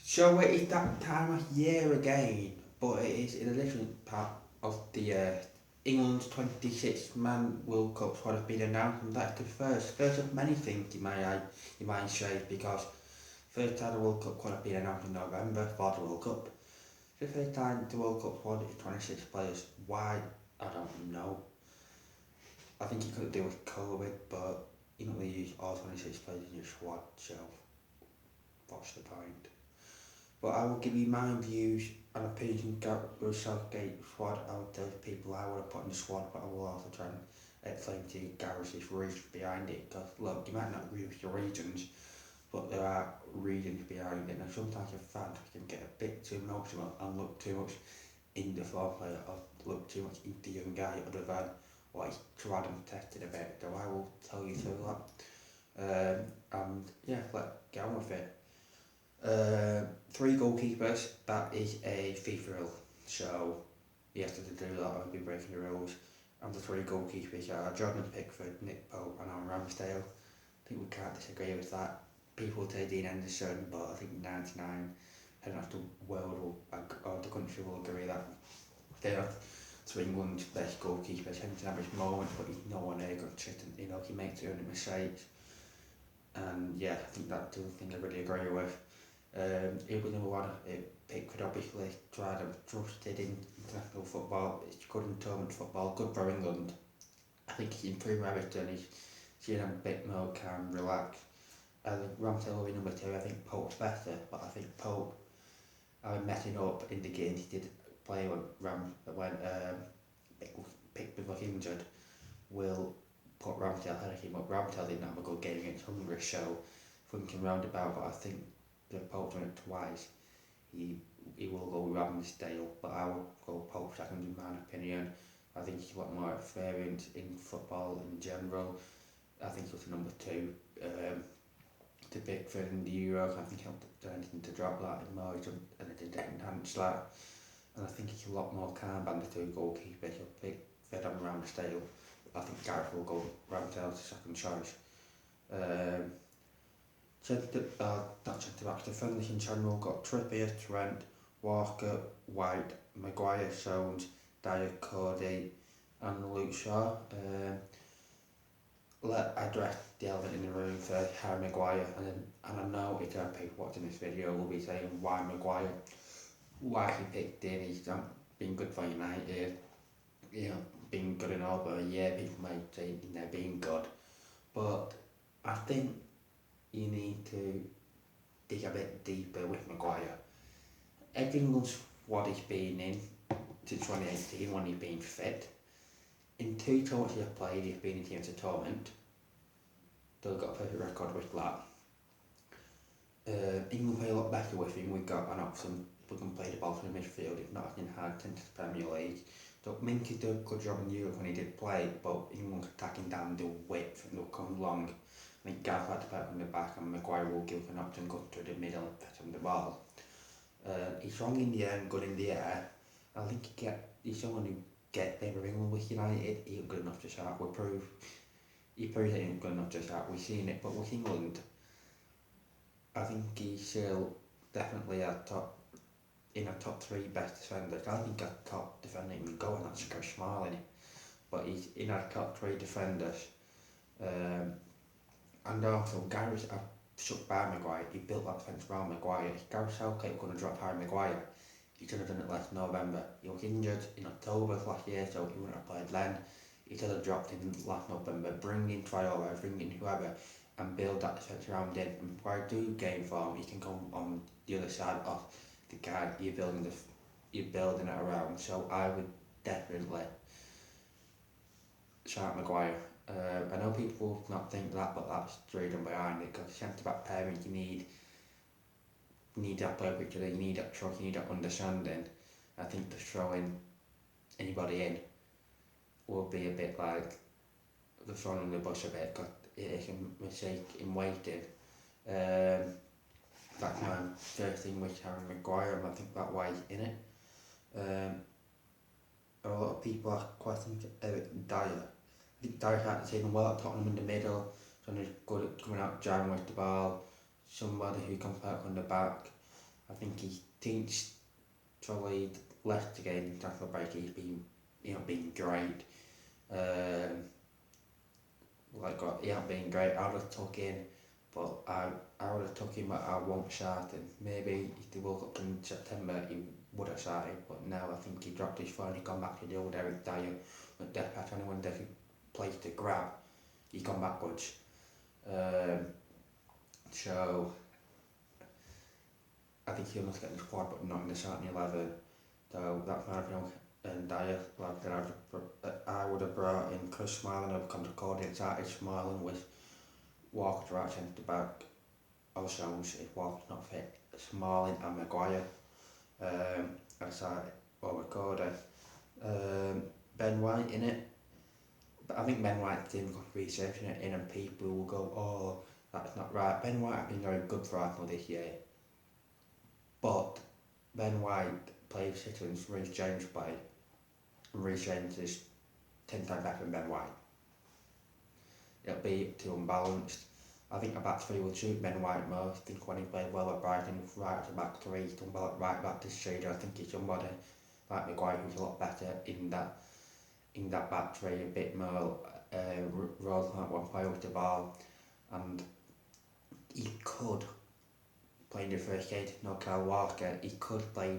So it is that time of year again, but it is in a different part of the earth. England's 26-man World Cup squad has been announced, and that's the first of many things you might say, because first time the World Cup squad has been announced in November for the World Cup. The first time the World Cup squad is 26 players. Why? I don't know. I think it could do with COVID, but you don't really use all 26 players in your squad, so what's the point? But I will give you my views and opinions on Gareth Southgate squad. I will tell people I would have put in the squad, but I will also try and explain to you Gareth's reasons behind it. Because look, you might not agree with your reasons, but there are reasons behind it. And sometimes a fan can get a bit too emotional and look too much in the football player, or look too much into the young guy, other than what he's tried and tested a bit. So I will tell you through that. And yeah, let's get on with it. 3 goalkeepers, that is a FIFA rule, so you have to do that or be breaking the rules. And the 3 goalkeepers are Jordan Pickford, Nick Pope and Aaron Ramsdale. I think we can't disagree with that. People say Dean Henderson, but I think 99% of the world or the country will agree that they are 2 England's best goalkeepers. Henderson had his moment, but he's no one there good shit, and he makes 200 mistakes. And yeah, I think that's the thing I really agree with. It was number one. Pickford obviously tried and trusted in international football. It's good in tournament football, good for England. I think he's improved Everton. He's seen him a bit more calm, relaxed. I think Ramsdale will be number 2. I think Pope's better, but I think Pope, messing up in the games he did play when Pickford was injured, will put Ramsdale ahead of him. But Ramsdale didn't have a good game against Hungary, so thinking roundabout, but I think the Pope done it twice. He will go Ramsdale, but I will go Pope second in my opinion. I think he's a lot more experience in football in general. I think he was number 2 to Pickford in the Euros. I think he helped anything to drop that in more, and it didn't enhance that. And I think he's a lot more calm than the 2 goalkeepers. So Pickford and Ramsdale. I think Gareth will go Ramsdale as second choice. Not centre-backs, defenders in general got Trippier, Trent, Walker, White, Maguire, Stones, Dyer, Cody and Luke Shaw. Let address the elephant in the room for Harry Maguire, and I know if there are people watching this video will be saying why Maguire, why he picked him. He's not been good for United, been good in all but a year. People might say they're being good, but I think you need to dig a bit deeper with Maguire. Every England squad he's been in since 2018 when he's been fit. In 2 tournaments he's played, he's been in teams of tournament. Still got a perfect record with that. England play a lot better with him. We've got an option, we can play the ball from the midfield, if not in hard into the Premier League. So Minky did a good job in Europe when he did play, but England attacking down the width and they'll come long. I think Gareth had to put on the back, and Maguire will give an option, go to the middle and put on the ball. He's strong in the air and good in the air. I think he's someone who gets there with England with United. He's good enough to start. He proves that he's good enough to start. We've seen it, but with England, I think he's still definitely in a top 3 best defenders. I think a top defender can go, and that's Chris Smalling. But he's in our top 3 defenders. And also, Gary's shut by Maguire. He built that defence around Maguire. If Gareth Southgate was going to drop Harry Maguire, he should have done it last November. He was injured in October last year, so he wouldn't have played then. He should have dropped him last November. Bring in Traore, bring in whoever, and build that defence around him. And Maguire do game form, he can come on the other side of the guy you're building it around. So I would definitely shout Maguire. I know people not think that, but that's the reason behind it, because centre-back pairing, you need that player picture, you need that trust, you need that understanding. I think just throwing anybody in will be a bit like the throwing in the bush a bit, because it is a mistake in waiting. That's my first thing with Harry Maguire, and I think that's why he's in it. A lot of people are questioning Eric Dyer. I think Dyer had to take him well at Tottenham in the middle, so he's good at coming out, jamming with the ball, somebody who can back on the back. I think he thinks probably left to gain international break. He's been great. He hasn't been great. I would have took in, but I would have took him. But I won't start him. Maybe if the World Cup in September, he would have started. But now I think he dropped his phone. He gone back to the old Eric Dyer. But Depp, anyone that he plays to grab, he's gone backwards. So I think he'll not get in the squad, but not in the starting 11. So that's my opinion. And Dyer, like I would have brought in Chris Smalling up, come to Cordy, started Smalling with Walker right centre back. Also, if Walker's not fit, Smalling and Maguire. I started over Cordy. Ben White in it. But I think Ben White didn't got researching it in, and people will go, oh, that's not right. Ben White has been very good for Arsenal this year. But Ben White plays City and Reece James play. And Reece James is 10 times better than Ben White. It'll be too unbalanced. I think a back three will suit Ben White more. I think when he played well at Brighton, right at the back three, he's done well at right back this season. I think he's somebody like Maguire who's a lot better in that back three, a bit more roles like one player with the ball, and he could play in the first game. No, Kyle Walker, he could play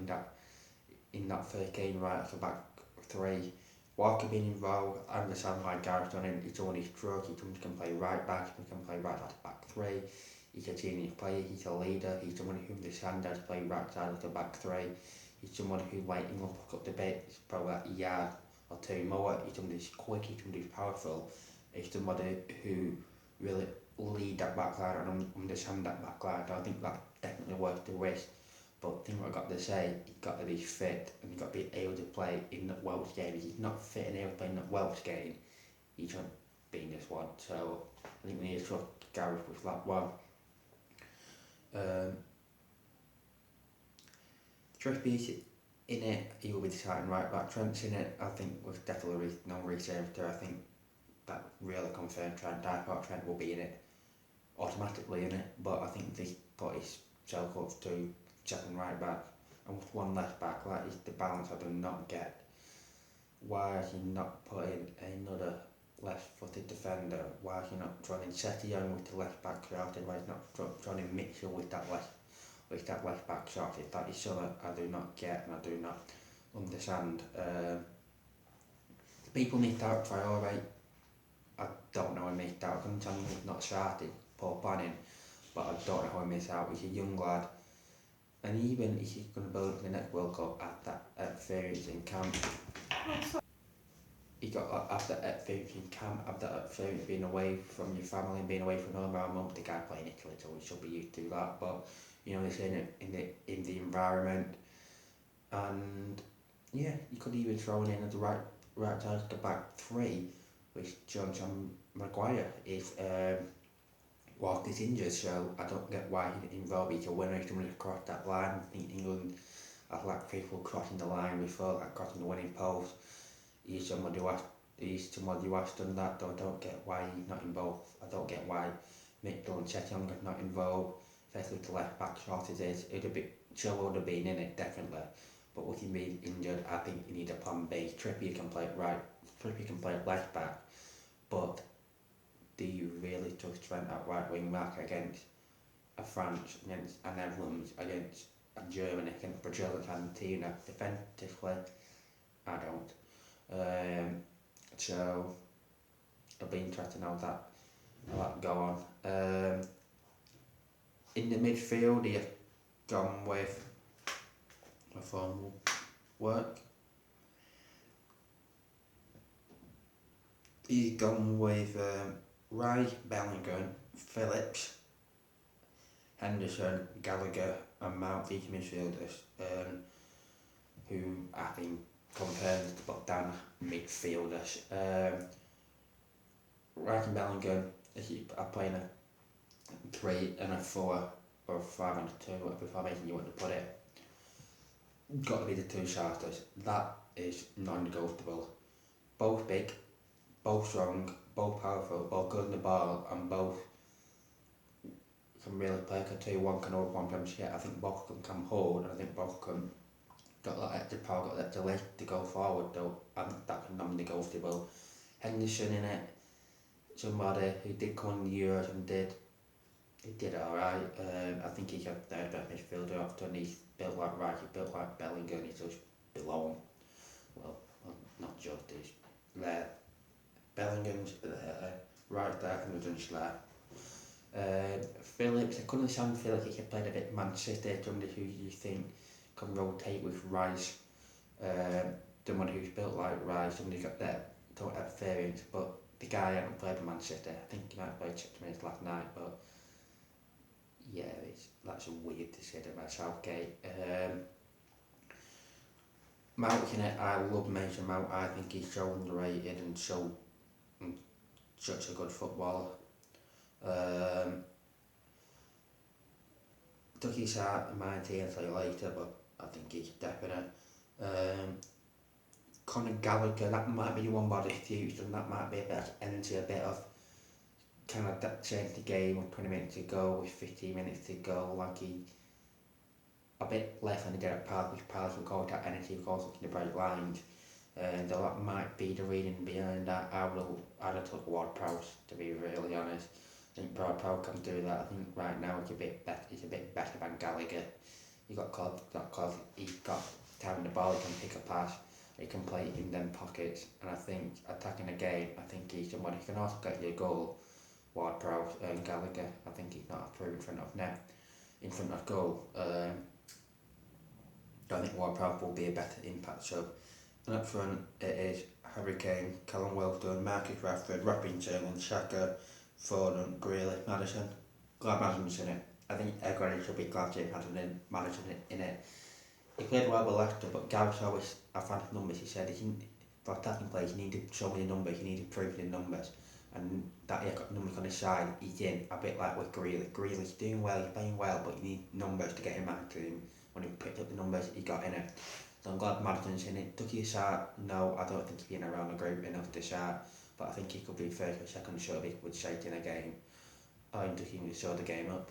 in that first game right at the back three. Walker being involved, I understand why Gareth done it. He's on his stroke. He can play right back. He can play right at the back three. He's a genius player. He's a leader. He's someone who understands how to play right side of the back three. He's someone who, like, he will pick up the bit. He's probably like a yard or two more. He's somebody who's quick. He's somebody who's powerful. He's somebody who really lead that back line and understand that back line. I think that definitely worth the risk. But the thing I've got to say, he's got to be fit and he's got to be able to play in the Welsh game. If he's not fit and able to play in the Welsh game, he shouldn't be in this one. So I think we need to trust Gareth with that one. Trippier's in it, he will be the starting right back. Trent's in it, I think with definitely no reserve there. I think that really confirmed Trent. I thought Trent will be in it, automatically in it, but I think they put his self up to second right back and with one left back. That is the balance I do not get. Why is he not putting another left-footed defender? Why is he not joining Setien with the left back shorted? Why is he not joining Mitchell with that left back shorted? That is something I do not get and I do not understand. People need out Traore. I don't know how he missed out. Sometimes he's not started, poor planning, but I don't know how he missed out. He's a young lad. And even if he's going to build up the next World Cup at that experience in camp, he got after experience in camp, after experience being away from your family and being away from home around a month. The guy playing Italy, so he should be used to that. But he's in it in the environment, and yeah, you could even throw in at the right side of the back three, which John Maguire is. Walker's injured, so I don't get why he's involved. He's a winner, he's going to cross that line. I think England have lacked people crossing the line before, like crossing the winning post. He's somebody who has done that, though I don't get why he's not involved. I don't get why Mitchell and Setien are not involved, especially with the left back shortage is. Joe would have been in it, definitely. But with him being injured, I think you need a plan B. Trippier can play left back, but do you really trust Trent at right wing back against a France, against a Netherlands, against a Germany, against Brazil and Argentina? Defensively, I don't. So it'll be interesting how that go on. In the midfield, you've gone with a formal work. He's gone with Wright, Bellingham, Phillips, Henderson, Gallagher and Mount, these midfielders who have been compared to put down midfielders. Wright and Bellingham are playing a 3 and a 4 or a 5 and a 2, before making you want to put it. Got to be the two starters. That is non-negotiable. Both big, both strong, both powerful, both good in the ball, and both can really play. I can tell you one can hold one Premiership. I think Bochum can hold, and I think Bochum got that extra power, got that extra leg to go forward though. I think that can nominate goals to Will Henderson in it. Somebody who did come on the Euros and he did alright. I think he's a third best midfielder after, he's built like Rice, he's built like Bellingham, he's just below him. Well, not just, he's there. Bellingham's right there, and Henderson's there. Phillips, I couldn't sound feel like he could play a bit Man City, somebody who you think can rotate with Rice. Someone who's built like Rice, somebody who's got that don't have experience, but the guy hasn't played for Man City. I think he might have played 6 minutes last night, but yeah, that's weird to say about Southgate. Mount, I love Mason Mount. I think he's so underrated and such a good footballer. Took his heart in my team, I'll tell you later, but I think he's definite. Conor Gallagher, that might be the one body fused, and that might be a bit of energy, a bit of kind of that change the game with 20 minutes to go, with 15 minutes to go, like he a bit less than he did at Palace, which Palace will call that energy, of course, looking the bright lines. And that might be the reason behind that. I'd have took Ward-Prowse, to be really honest. I think Ward-Prowse can do that. I think right now he's a bit better than Gallagher. He's got time in the ball, he can pick a pass, he can play in them pockets, and I think attacking the game, I think he's someone who can also get you a goal. Ward-Prowse and Gallagher, I think he's not approved in front of net, in front of goal. I think Ward-Prowse will be a better impact sub. And up front it is Harry Kane, Callum Wilson, Marcus Rashford, Robinson, Xhaka, Foden, Grealish, Maddison. Glad Maddison's in it. I think everybody should be glad to have Maddison in it. He played well with Leicester, but Gareth's always, I found his numbers, he said for attacking players, he needed so many numbers, he needed proof in numbers. And that he got numbers on his side, he's in, a bit like with Grealish. Grealish doing well, he's playing well, but you need numbers to get him out to him. When he picked up the numbers, he got in it. So I'm glad Maddison's in it. Took he a start? No, I don't think he's been around the group enough to start, but I think he could be first or second show if with shake in a game. I think he would show the game up.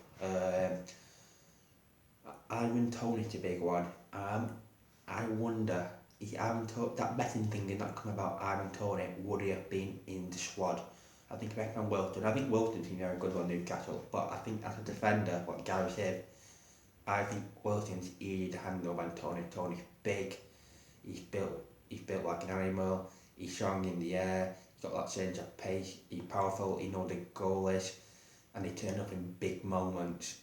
Ivan Toney's a big one. I wonder, that betting thing did not come about Ivan Toney, would he have been in the squad? I think Beckham Wilson. I think Wilson's been very good on Newcastle, but I think as a defender, what Gary said, I think Wilson's easy to handle than Toney. Toney's big, he's built like an animal, he's strong in the air, he's got that change of pace, he's powerful, he knows the goal is, and he turns up in big moments.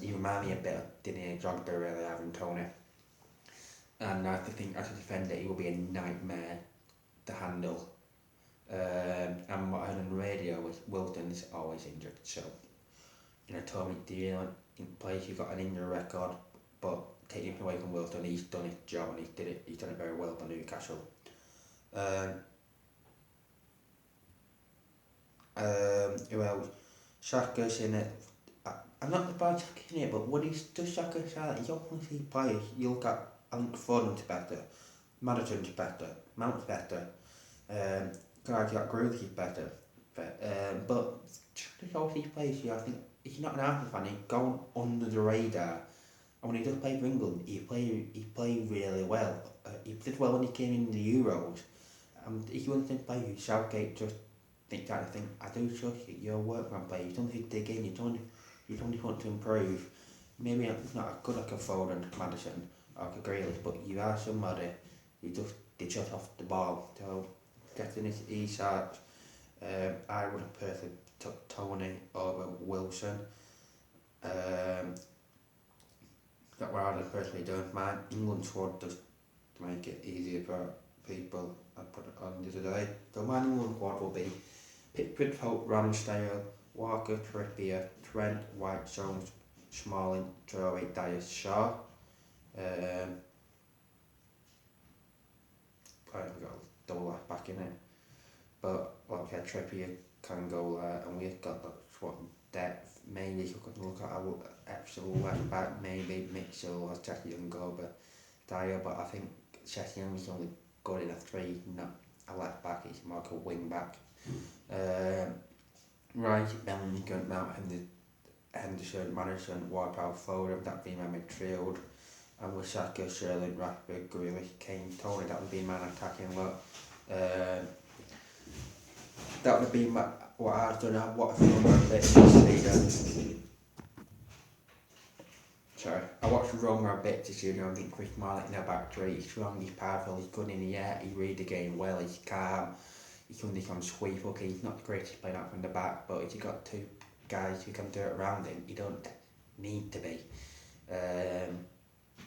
He reminds me a bit of Didier Drogba, really, Ivan Toney. And I think as a defender, he will be a nightmare to handle. And what I heard on the radio was Wilson's always injured, so Toney, players who've got an injury record, but taking him away from Wilson, he's done his job and he's done it very well for Newcastle. Who else? Xhaka's in it. I'm not about Xhaka in it, but what does Xhaka say? He's often see players. You look at, I think Foden's better, Maddison's better, Mount's better, guys like Grealish is better, but just all these players here, I think he's not an Arsenal fan, he's gone under the radar. And when he does play for England, he played really well. He played well when he came in the Euros. If you want to play with Southgate, just think, I do trust you, you're a workman player, you don't need to dig in, you don't want to improve. Maybe it's not as good like a Foden, Maddison, or like a Grealish, but you are somebody who just did shut off the ball. So, getting his e-start, I would have personally took Toney over Wilson. That's what I'd have personally done. My England squad just to make it easier for people. I put it on the other day. So my England squad will be Pickford, Hope, Ramsdale, Walker, Trippier, Trent, White, Jones, Smalling, Traore, Dias, Shaw. I've got a double left back in it. But like I said, Trippier can go there, and we've got the squad depth. Maybe you could look at our absolute left back, maybe Mitchell or Chelsea and go, but Dyer. But I think Chelsea is only good in a 3, not a left back. He's more like a wing back. Right, Bellingham, Mount, and Henderson, Madison, Ward-Prowse, Foden, that'd be my midfield. And with Saka, Sterling, Rashford, Grealish, Kane, Tony, that would be my attacking lot. That would have been what I've done. What I've done a bit this season. Sorry, I watched Roma a bit this year. I think Chris Smalling in the back three. He's strong, he's powerful, he's good in the air, he read the game well, he's calm, he can sweep. Okay, he's not the greatest player out from the back, but if you've got two guys who can do it around him, you don't need to be.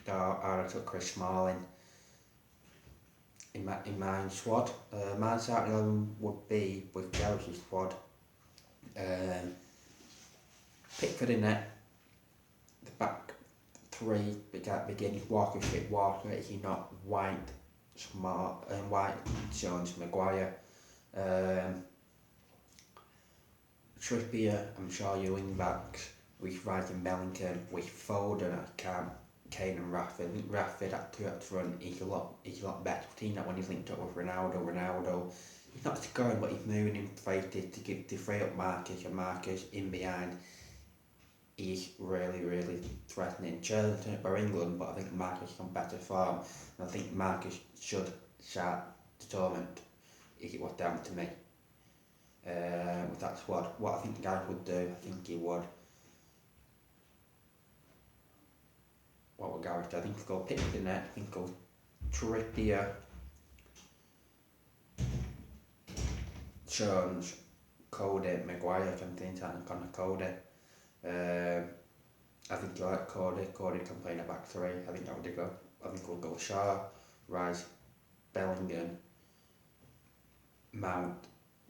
I took Chris Smalling in my squad. My starting 11 would be with Chelsea's squad. Pickford in net. The back three beginning Walker, Fit, Walker, is he not White, Smart, and White, Jones, Maguire. Trippier, I'm sure your wing backs with Rice and Bellingham, with Foden, Kane and Rashford. I think Rashford at two up front, he's a lot better. I've seen that when he's linked up with Ronaldo, he's not scoring, but he's moving in places to free up Marcus, and Marcus in behind. He's really threatening. Chelsea for England, but I think Marcus is on better form, and I think Marcus should start the tournament if it was down to me. With that squad, what I think Gareth would do, I think he would. What would Gareth do? I think he'd go Pickford in net, I think he'd go Trippier, Jones, Cody, Maguire, I can think that, and Connor Cody. I think you like Cody can play in the back three. I think that would go. I think we'll go Shaw, Rice, Bellingham, Mount,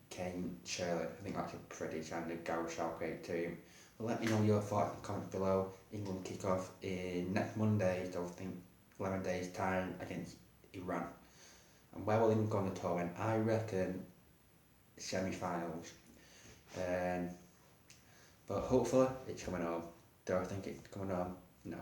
Kane, Shirley. I think that's a pretty standard Gareth Southgate team. But let me know your thoughts in the comments below. England kick off in next Monday, so I think 11 days time against Iran. And where will England go on the tournament? I reckon semi-finals. But hopefully it's coming home. Do I think it's coming home? No.